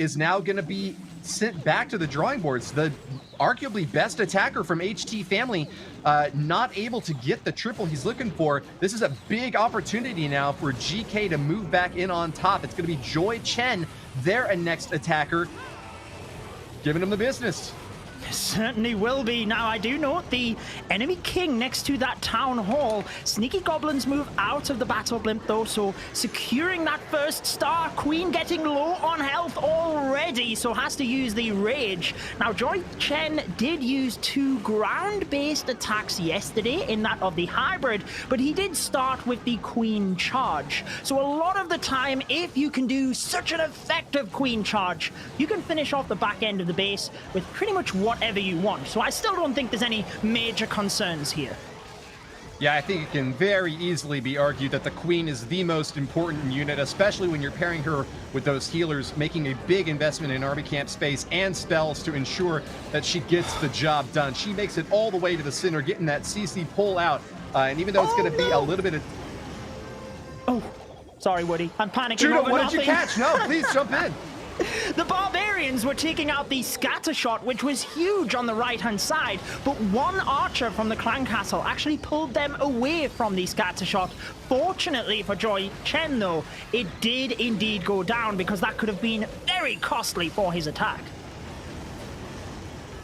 is now going to be sent back to the drawing boards. The arguably best attacker from HT family, not able to get the triple he's looking for. This is a big opportunity now for GK to move back in on top. It's going to be JoyChen, their next attacker, giving him the business. Certainly will be. Now, I do note the enemy king next to that town hall. Sneaky goblins move out of the battle blimp, though, so securing that first star. Queen getting low on health already, so has to use the rage. Now, JoyChen did use 2 ground-based attacks yesterday in that of the hybrid, but he did start with the queen charge. So a lot of the time, if you can do such an effective queen charge, you can finish off the back end of the base with pretty much whatever you want. So I still don't think there's any major concerns here. Yeah, I think it can very easily be argued that the queen is the most important unit, especially when you're pairing her with those healers, making a big investment in army camp space and spells to ensure that she gets the job done. She makes it all the way to the center, getting that CC pull out. And even though it's going to be a little bit of... Oh, sorry, Woody. I'm panicking. Judo, over what nothing. did you catch? No, please jump in. The barbarians were taking out the scatter shot, which was huge on the right-hand side, but one archer from the clan castle actually pulled them away from the scatter shot. Fortunately for JoyChen, though, it did indeed go down, because that could have been very costly for his attack.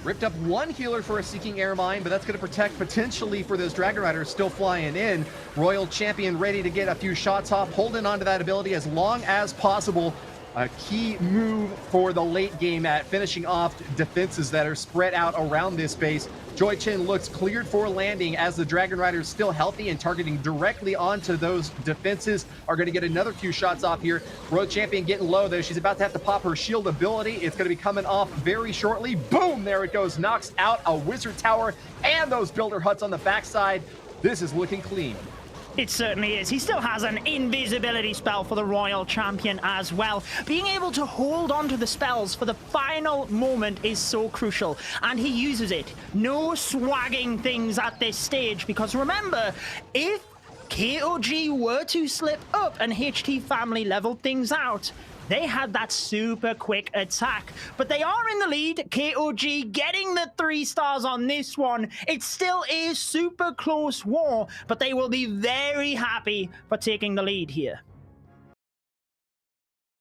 Ripped up 1 healer for a Seeking Air Mine, but that's going to protect potentially for those Dragon Riders still flying in. Royal Champion ready to get a few shots off, holding on to that ability as long as possible. A key move for the late game at finishing off defenses that are spread out around this base. JoyChen looks cleared for landing as the Dragon Riders still healthy and targeting directly onto those defenses. Are going to get another few shots off here. Royal Champion getting low though. She's about to have to pop her shield ability. It's going to be coming off very shortly. Boom! There it goes. Knocks out a wizard tower and those builder huts on the backside. This is looking clean. It certainly is. He still has an invisibility spell for the Royal Champion as well. Being able to hold on to the spells for the final moment is so crucial, and he uses it. No swagging things at this stage, because remember, if KOG were to slip up and HT family leveled things out, they had that super quick attack, but they are in the lead. KOG getting the 3 stars on this one. It's still a super close war, but they will be very happy for taking the lead here.